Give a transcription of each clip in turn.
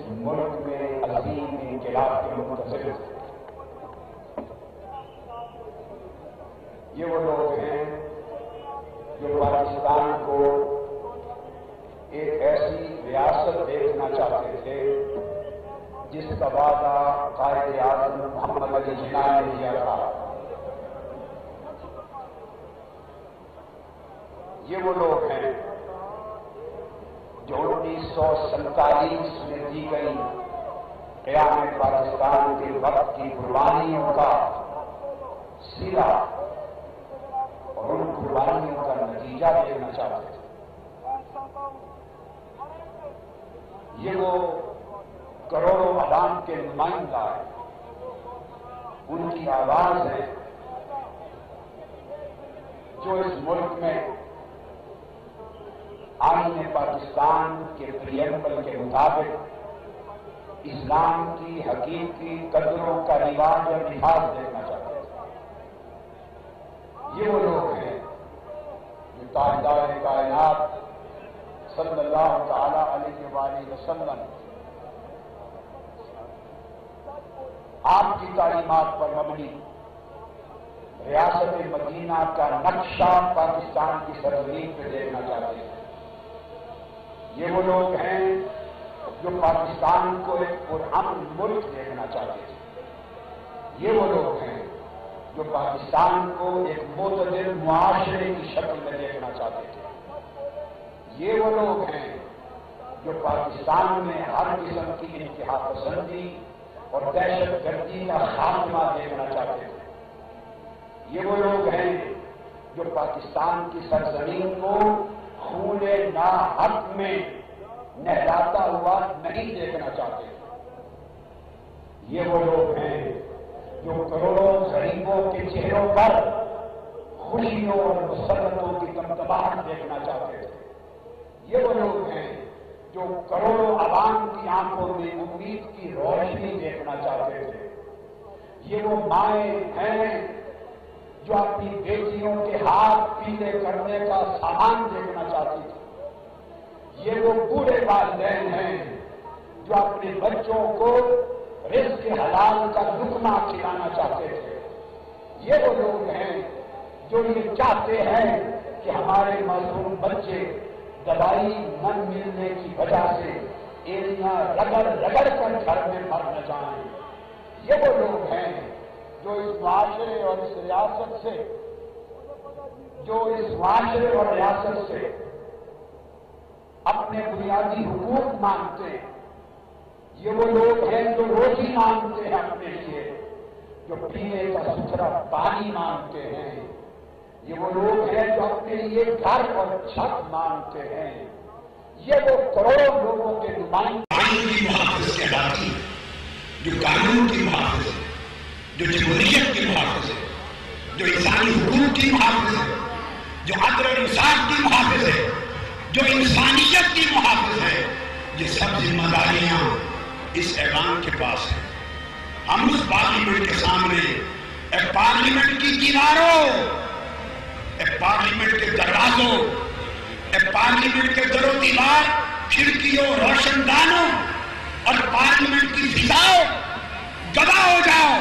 ملک میں عظیم انقلاب کے منتظر تھے۔ یہ وہ لوگ ہیں جو پاکستان کو ایک ایسی ریاست دیکھنا چاہتے تھے جس کا وعدہ قائد اعظم محمد علی جناح نے کیا تھا۔ یہ وہ لوگ ہیں جو 1947 میں دی گئی قیام پاکستان کے وقت کی قربانیوں کا سلا اور ان قربانیوں کا نتیجہ دیکھنا چاہتے تھے۔ یہ وہ کروڑوں عوام کے نمائندہ ہیں، ان کی آواز ہے جو اس ملک میں آئین پاکستان کے پریمبل کے مطابق اسلام کی حقیقی قدروں کا رواج اور لحاظ دیکھنا چاہتے ہیں۔ یہ وہ لوگ ہیں جو تاجدار کائنات صلی اللہ تعالی علیہ وآلہ وسلم آپ کی تعلیمات پر مبنی ریاست مدینہ کا نقشہ پاکستان کی سرزمین پہ دیکھنا چاہتے ہیں۔ یہ وہ لوگ ہیں جو پاکستان کو ایک پرامن ملک دیکھنا چاہتے تھے۔ یہ وہ لوگ ہیں جو پاکستان کو ایک معتدل معاشرے کی شکل میں دیکھنا چاہتے تھے۔ یہ وہ لوگ ہیں جو پاکستان میں ہر قسم کی انتہا پسندی اور دہشت گردی کا خاتمہ دیکھنا چاہتے تھے۔ یہ وہ لوگ ہیں جو پاکستان کی سرزمین کو خون ناحق میں نہلاتا ہوا نہیں دیکھنا چاہتے تھے۔ یہ وہ لوگ ہیں جو کروڑوں غریبوں کے چہروں پر خوشیوں اور مسرتوں کی تمتماہٹ دیکھنا چاہتے تھے۔ یہ وہ لوگ ہیں جو کروڑوں عوام کی آنکھوں میں امید کی روشنی دیکھنا چاہتے تھے۔ یہ وہ مائیں ہیں جو اپنی بیٹیوں کے ہاتھ پیلے کرنے کا سامان دیکھنا چاہتی تھی۔ یہ وہ بوڑھے والدین ہیں جو اپنے بچوں کو رزق حلال کا لقمہ کھلانا چاہتے تھے۔ یہ وہ لوگ ہیں جو یہ چاہتے ہیں کہ ہمارے معصوم بچے دوائی نہ ملنے کی وجہ سے ایڑیاں رگڑ رگڑ کر گھر میں مر نہ جائیں۔ یہ وہ لوگ ہیں جو اس معاشرے اور اس ریاست سے اپنے بنیادی حقوق مانگتے ہیں۔ یہ وہ لوگ ہیں جو روزی مانگتے ہیں اپنے لیے، جو پینے کا ستھرا پانی مانگتے ہیں۔ یہ وہ لوگ ہیں جو اپنے لیے گھر اور چھت مانگتے ہیں۔ یہ وہ کروڑوں لوگوں کے نمائندے قانون کی محافظ کہلاتی ہے، جو قانون کی محافظ ہے، جو جمہوریت کی محافظ ہے، جو انسانی حقوق کی محافظ ہے، جو عدل و انصاف کی محافظ ہے، جو انسانیت کی محافظ ہے۔ یہ سب ذمہ داریاں اس ایوان کے پاس ہیں۔ ہم اس پارلیمنٹ کے سامنے ایک پارلیمنٹ کی دیواروں، ایک پارلیمنٹ کے دروازوں، ایک پارلیمنٹ کے در و دیوار، کھڑکیوں، روشن دانوں اور پارلیمنٹ کی فضاؤں گواہ ہو جاؤ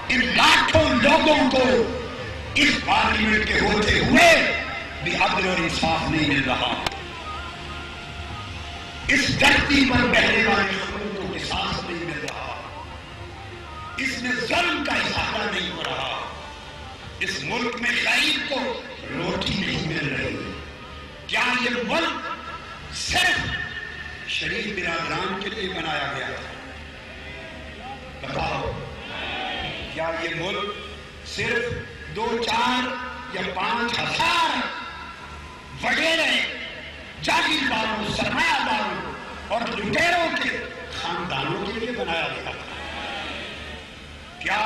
ان لاکھوں لوگوں کو اس پارلیمنٹ کے ہوتے ہوئے بھی عدل اور انصاف نہیں مل رہا۔ اس دھرتی پر بہنے والے خونوں کے سانس نہیں مل رہا، اس میں ظلم کا اضافہ نہیں ہو رہا، اس ملک میں غریب کو روٹی نہیں مل رہی۔ کیا یہ ملک صرف شریف برادران کے لیے بنایا گیا تھا؟ بتاؤ، کیا یہ ملک صرف 2، 4 یا 5 ہزار وڈیرے جاگیرداروں، سرمایہ داروں اور لٹیروں کے خاندانوں کے لیے بنایا گیا تھا؟ کیا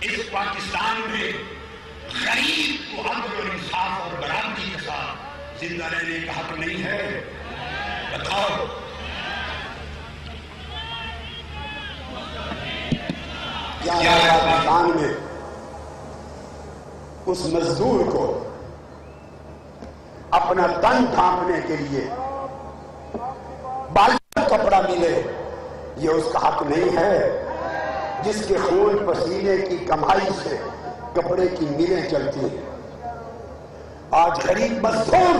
اس پاکستان میں غریب کو عدل اور انصاف اور برابری کے ساتھ زندہ رہنے کا حق نہیں ہے؟ بتاؤ۔ کیا پاکستان میں اس مزدور کو اپنا تن ڈھانپنے کے لیے بالکل کپڑا ملے؟ یہ اس کا حق نہیں ہے جس کے خون پسینے کی کمائی سے کپڑے کی میلیں چلتی ہیں. آج غریب مزدور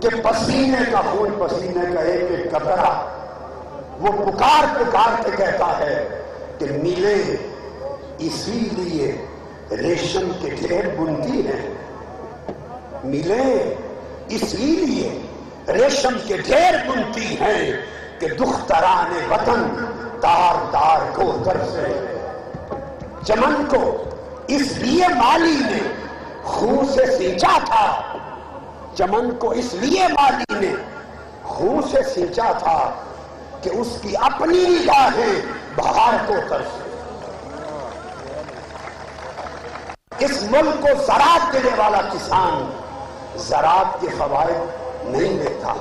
کہ پسینے کا خون پسینے کا ایک ایک قطرہ وہ پکار پکار کے کہتا ہے کہ میلیں اسی لیے ریشم کے ڈھیر بنتی ہیں. میلیں اسی لیے ریشم کے ڈھیر بنتی ہیں کہ دختران وطن تار تار کو ترسے. چمن کو اس لیے مالی نے خون سے سینچا تھا. چمن کو اس لیے مالی نے خون سے سینچا تھا کہ اس کی اپنی نگاہیں بہار کو ترسے. اس ملک کو زراعت دینے والا کسان زراعت کے فوائد نہیں لیتا.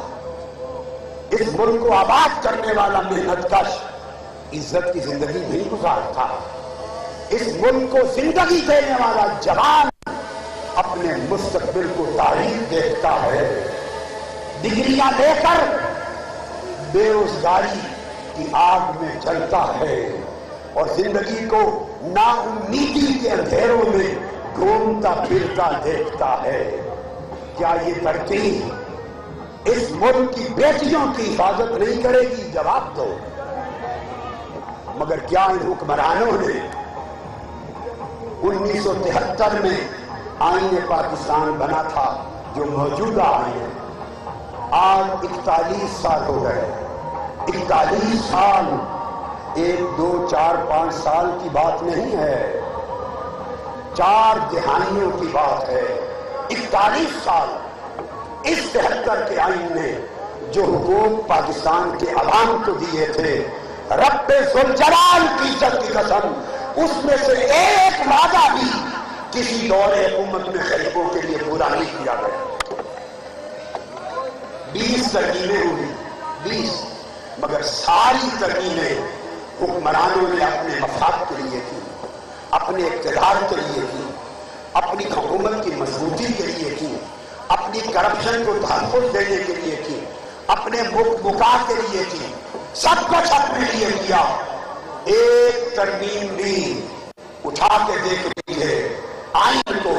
اس ملک کو آباد کرنے والا محنت کش عزت کی زندگی نہیں گزارتا. اس ملک کو زندگی دینے والا جوان اپنے مستقبل کو تاریخ دیکھتا ہے. ڈگریاں لے کر بے روزگاری کی آگ میں جلتا ہے اور زندگی کو نا امیدی کے اندھیروں میں گھومتا پھرتا دیکھتا ہے. کیا یہ ترقی اس ملک کی بیٹیوں کی حفاظت نہیں کرے گی؟ جواب دو. مگر کیا ان حکمرانوں نے 1973 میں آئین پاکستان بنا تھا جو موجودہ آئین ہے. آج 41 سال ہو گئے. 41 سال 1 2 4 5 سال کی بات نہیں ہے، 4 دہائیوں کی بات ہے. 41 سال اس 73 کے آئین نے جو حقوق پاکستان کے عوام کو دیے تھے، رب ذوالجلال کی عزت کی قسم اس میں سے ایک وعدہ بھی کسی دور حکومت میں غریبوں کے لیے پورا نہیں کیا گیا. 20 ترمیمیں ہوئی 20، مگر ساری ترمیمیں حکمرانوں نے اپنے مفاد کے لیے کی، اپنے اقتدار کے لیے کی، اپنی حکومت کی مضبوطی کے لیے کی، اپنی کرپشن کو تحفظ دینے کے لیے کی، اپنے مکا کے لیے کی. سب کچھ اپنے لیے کیا. ایک ترمیم بھی اٹھا کے دیکھ لیجیے آئین کو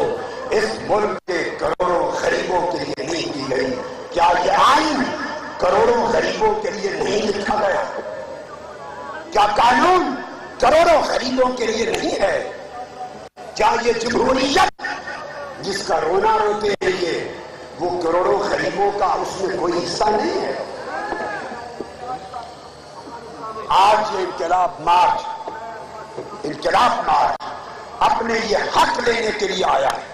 اس ملک کے کروڑوں غریبوں کے لیے نہیں کی گئی. کیا یہ آئین کروڑوں غریبوں کے لیے نہیں لکھا گیا؟ کیا قانون کروڑوں غریبوں کے لیے نہیں ہے؟ کیا یہ جمہوریت جس کا رونا روتے ہیں یہ وہ کروڑوں غریبوں کا اس میں کوئی حصہ نہیں ہے؟ آج یہ انقلاب مارچ اپنے یہ حق لینے کے لیے آیا ہے.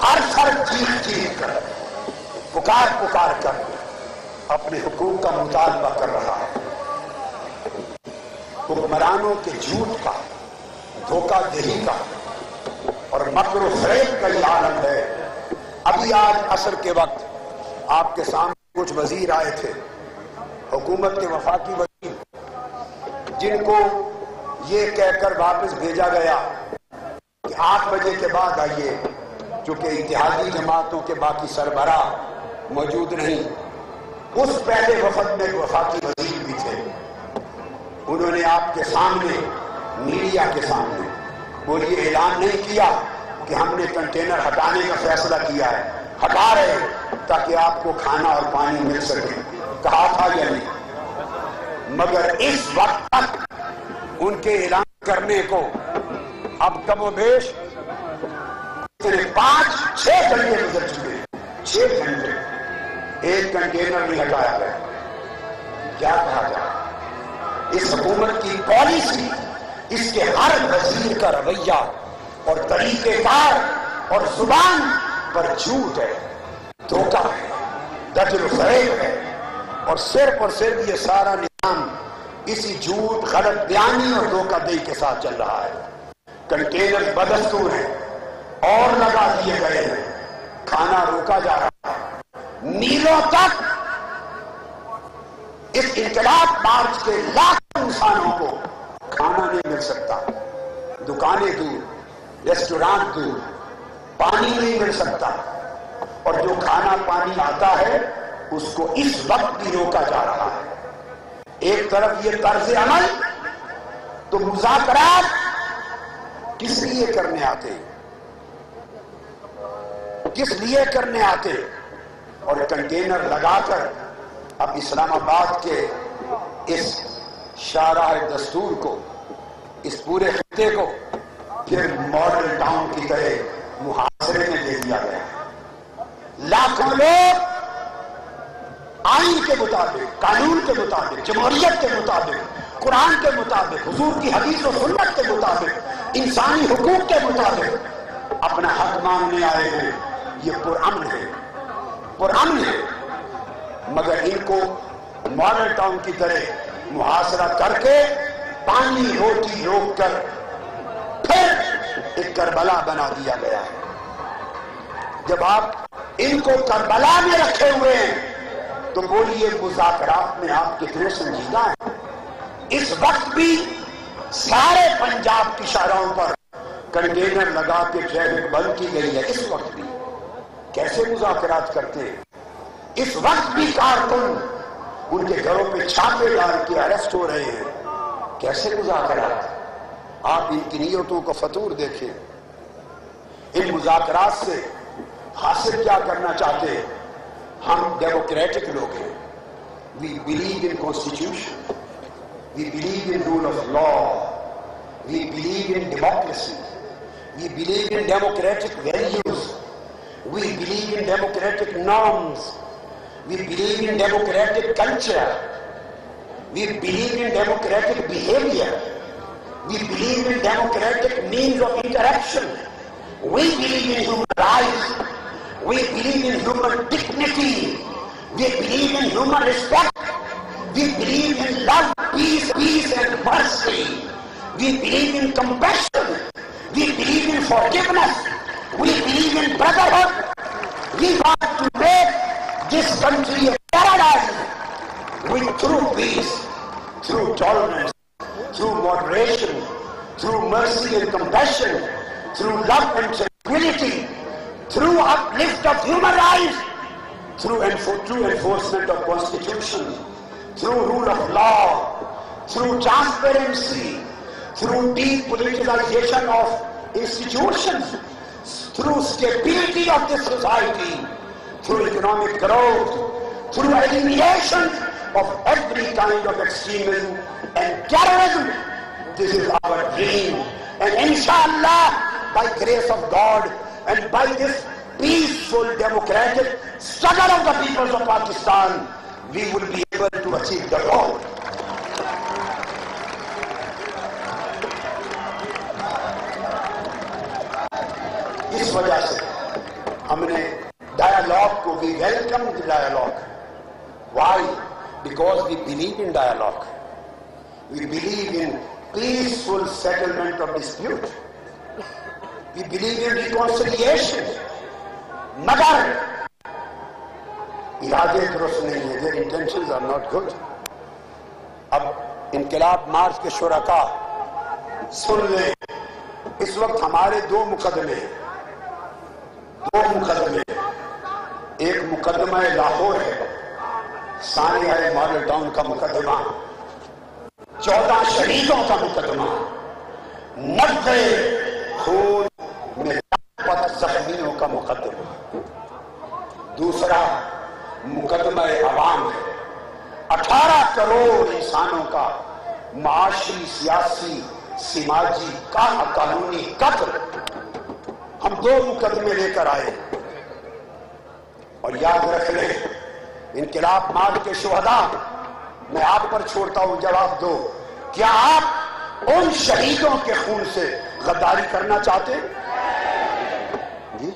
ہر فرد چیخ کر پکار کر اپنے حقوق کا مطالبہ کر رہا ہے. حکمرانوں کے جھوٹ کا، دھوکہ دہی کا اور مکر و فریب کا یہ عالم ہے. ابھی آج عصر کے وقت آپ کے سامنے کچھ وزیر آئے تھے، حکومت کے وفاقی وزیر، جن کو یہ کہہ کر واپس بھیجا گیا کہ 8 بجے کے بعد آئیے، چونکہ اتحادی جماعتوں کے باقی سربراہ موجود نہیں. اس پہلے وفد میں وفاقی وزیر بھی تھے. انہوں نے آپ کے سامنے، میڈیا کے سامنے، وہ یہ اعلان نہیں کیا کہ ہم نے کنٹینر ہٹانے کا فیصلہ کیا ہے، ہٹا رہے تاکہ آپ کو کھانا اور پانی مل سکے. کہا تھا یا نہیں؟ مگر اس وقت تک ان کے اعلان کرنے کو اب کم و بیش 5-6 گھنٹے گزر چکے ہیں. 6 گھنٹے ایک کنٹینر نہیں ہٹایا گیا. کیا کہا جائے؟ اس حکومت کی پالیسی، اس کے ہر وزیر کا رویہ اور طریقہ کار اور زبان پر جھوٹ ہے، دھوکہ ہے، دجل و فریب ہے. اور صرف یہ سارا نظام اسی جھوٹ، غلط بیانی اور دھوکہ دہی کے ساتھ چل رہا ہے. کنٹینر بدستور ہیں اور لگا دیے گئے ہیں، کھانا روکا جا رہا ہے. میلوں تک اس انقلاب مارچ کے لاکھوں انسانوں کو کھانا نہیں مل سکتا. دکانیں دور، ریسٹورانٹ دور، پانی نہیں مل سکتا. اور جو کھانا پانی آتا ہے اس کو اس وقت بھی روکا جا رہا ہے. ایک طرف یہ طرز عمل، تو مذاکرات کس لیے کرنے آتے، کس لیے کرنے آتے، اور کنٹینر لگا کر اب اسلام آباد کے اس شاہراہ دستور کو، اس پورے خطے کو پھر ماڈل ٹاؤن کی طرح محاصرے میں دے دیا گیا۔ لاکھوں لوگ آئین کے مطابق، قانون کے مطابق، جمہوریت کے مطابق، قرآن کے مطابق، حضور کی حدیث و سنت کے مطابق، انسانی حقوق کے مطابق اپنا حق مانگنے آئے ہیں۔ یہ پرامن ہے، پرامن ہے، مگر ان کو ماڈل ٹاؤن کی طرح محاصرہ کر کے پانی روٹی روک کر پھر ایک کربلا بنا دیا گیا ہے۔ جب آپ ان کو کربلا میں رکھے ہوئے ہیں تو بولیے مذاکرات میں آپ کتنے سنجیدہ ہیں؟ اس وقت بھی سارے پنجاب کی شاہراہوں پر کنٹینر لگا کے ٹریفک بند کی گئی ہے۔ اس وقت بھی کیسے مذاکرات کرتے ہیں؟ اس وقت بھی کارکن ان کے گھروں پہ چھاپے ڈال کے اریسٹ ہو رہے ہیں۔ کیسے مذاکرات؟ آپ ان کی نیتوں کو فطور دیکھیں۔ ان مذاکرات سے حاصل کیا کرنا چاہتے ہیں؟ ہم ڈیموکریٹک لوگ ہیں۔ We believe in constitution. We believe in rule of law. We believe in democracy. We believe in democratic values. We believe in democratic norms. We believe in democratic culture. We believe in democratic behavior. We believe in democratic means of interaction. We believe in human rights. We believe in human dignity. We believe in human respect. We believe in love, peace and mercy. We believe in compassion. We believe in forgiveness. We believe in brotherhood. We want to make this country a paradise with true peace, through tolerance, through moderation, through mercy and compassion, through love and tranquility, through uplift of human rights, through enforcement of constitution, through rule of law, through transparency, through depoliticization of institutions, through stability of this society, through economic growth, through elimination of every kind of extremism and terrorism. This is our dream, and inshallah, by grace of God and by this peaceful democratic struggle of the peoples of Pakistan, we will be able to achieve the goal. اس وجہ سے ہم نے dialogue کو بھی welcome dialogue. Why? Because we believe in dialogue. We believe in peaceful settlement of dispute. We believe in reconciliation. مگر ارادے درست نہیں ہے. Their intentions are not good. اب انقلاب مارچ کے شرکا سن لیں. اس وقت ہمارے دو مقدمے ہیں. ایک مقدمہ لاہور ہے، ثانیہ ہے ماڈل ٹاؤن کا مقدمہ، 14 شہیدوں کا مقدمہ، 90 خون میں لاپت زخمیوں کا مقدمہ. دوسرا مقدمہ عوام ہے، 18 کروڑ انسانوں کا معاشی، سیاسی، سماجی، قانونی قتل. ہم دو مقدمے لے کر آئے. اور یاد رکھ لیں، انقلاب مارچ کے شہداء، میں آپ پر چھوڑتا ہوں، جواب دو، کیا آپ ان شہیدوں کے خون سے غداری کرنا چاہتے ہیں؟ جی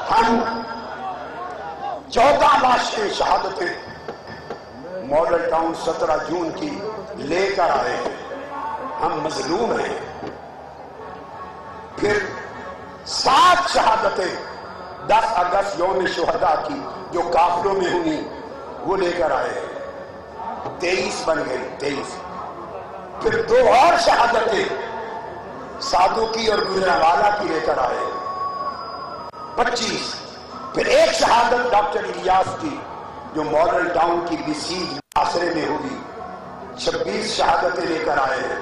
ہم 14 لاشیں شہادتیں ماڈل ٹاؤن 17 جون کی لے کر آئے ہیں. ہم مظلوم ہیں. پھر 7 شہادتیں 10 اگست یوم شہداء کی جو کافروں میں ہوئی وہ لے کر آئے، 23 بن گئی، 23۔ پھر 2 اور شہادتیں سادھو کی اور گجرانوالہ کی لے کر آئے، 25۔ پھر ایک شہادت ڈاکٹر الیاس کی جو ماڈل ٹاؤن کی بسیج محاصرے میں ہوئی، 26 شہادتیں لے کر آئے ہیں۔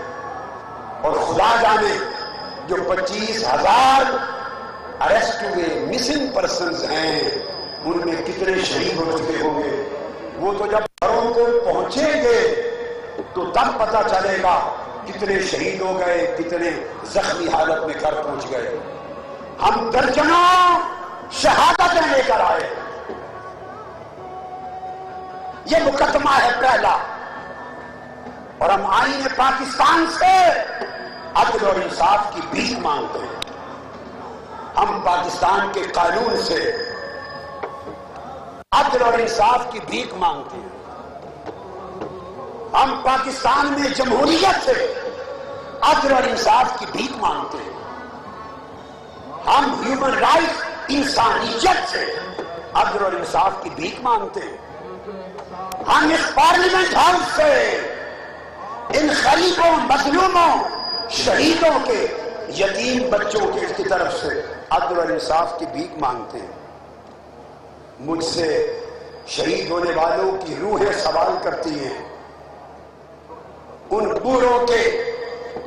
اور خدا جانے جو 25,000 اریسٹ ہوئے مسنگ پرسنز ہیں، ان میں کتنے شہید ہو چکے ہوں گے۔ وہ تو جب گھروں کو پہنچیں گے تو تب پتہ چلے گا کتنے شہید ہو گئے، کتنے زخمی حالت میں گھر پہنچ گئے۔ ہم درجنوں شہادتیں لے کر آئے۔ یہ مقدمہ ہے پہلا، اور ہم آئین پاکستان سے عدل اور انصاف کی بھیک مانگتے ہیں۔ ہم پاکستان کے قانون سے عدل اور انصاف کی بھیک مانگتے ہیں۔ ہم پاکستان میں جمہوریت سے عدل اور انصاف کی بھیک مانگتے ہیں۔ ہم ہیومن رائٹ انسانیت سے عدل اور انصاف کی بھیک مانگتے ہیں۔ ہم اس پارلیمنٹ ہاؤس سے ان غریبوں، مظلوموں، شہیدوں کے، یتیم بچوں کی طرف سے عدل اور انصاف کی بھیک مانگتے ہیں۔ مجھ سے شہید ہونے والوں کی روحیں سوال کرتی ہیں، ان بوڑھوں کے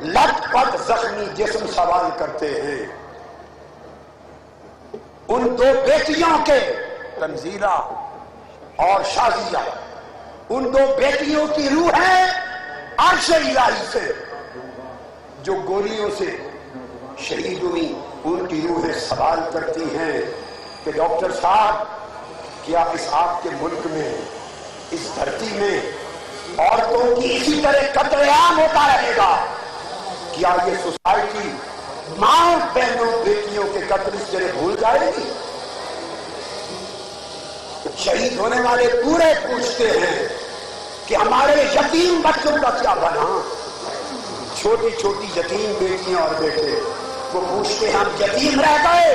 لٹ پٹ زخمی جسم سوال کرتے ہیں، ان 2 بیٹیوں کے تنزیلہ اور شازیہ، ان 2 بیٹیوں کی روحیں عرش الہی سے جو گولیوں سے شہید ہوئی، ان کی روحیں سوال کرتی ہیں کہ ڈاکٹر صاحب، کیا اس آپ کے ملک میں، اس دھرتی میں عورتوں کی اسی طرح قتل عام ہوتا رہے گا؟ کیا یہ سوسائٹی ماں، بہنوں، بیٹیوں کے قتل اس طرح بھول جائے گی؟ شہید ہونے والے پورے پوچھتے ہیں کہ ہمارے یتیم بچوں کا کیا بنا؟ چھوٹی چھوٹی یتیم بیٹیاں اور بیٹے وہ پوچھتے ہیں، ہم یتیم رہ گئے،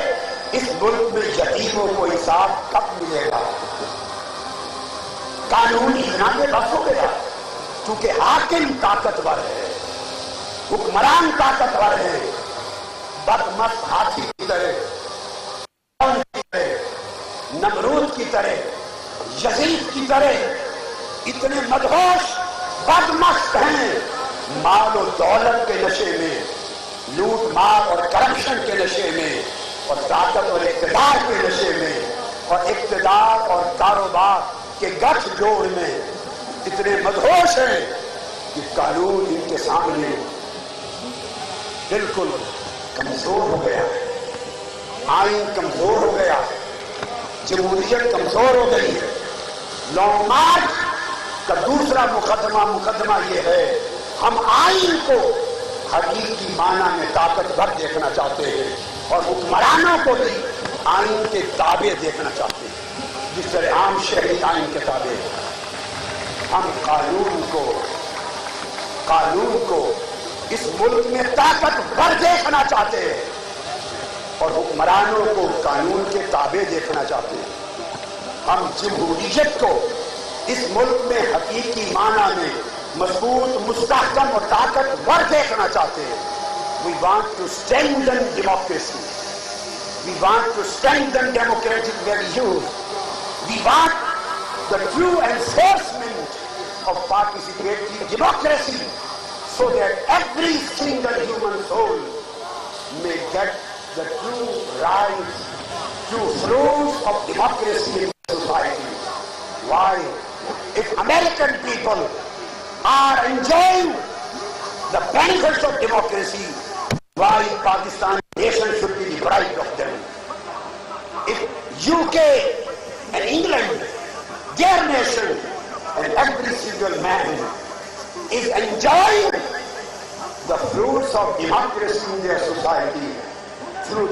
اس ملک میں یتیموں کو انصاف کب ملے گا؟ قانون اتنا بے بس ہو گیا کیونکہ حاکم طاقتور ہے، حکمران طاقتور ہے، بدمست ہاتھی کی طرح، نمرود کی طرح، یزید کی طرح اتنے مدہوش بدمست ہیں، مال و دولت کے نشے میں، لوٹ مار اور کرپشن کے نشے میں، اور طاقت اور اقتدار کے نشے میں، اور اقتدار اور کاروبار کے گٹھ جوڑ میں اتنے مدہوش ہیں کہ قانون ان کے سامنے بالکل کمزور ہو گیا، آئین کمزور ہو گیا، جمہوریت کمزور ہو گئی ہے۔ لانگ مارچ کا دوسرا مقدمہ یہ ہے، ہم آئین کو حقیقی معنی میں طاقتور دیکھنا چاہتے ہیں، اور حکمرانوں کو بھی آئین کے تابع دیکھنا چاہتے ہیں، جس طرح عام شہری آئین کے تابع ہیں۔ ہم قانون کو اس ملک میں طاقتور دیکھنا چاہتے ہیں، اور حکمرانوں کو قانون کے تابع دیکھنا چاہتے ہیں۔ ہم جمہوریت کو اس ملک میں حقیقی معنی میں مضبوط، مستحکم اور طاقتور دیکھنا چاہتے ہیں۔ We want to strengthen democracy. We want to strengthen democratic values. We want the true enforcement of participatory democracy so that every single human soul may get the true rights, true fruits of democracy in society. Why? If American people are enjoying the benefits of democracy, why Pakistan nation should be deprived of them? If UK and England, their nation, and every single man is enjoying the fruits of democracy in their society through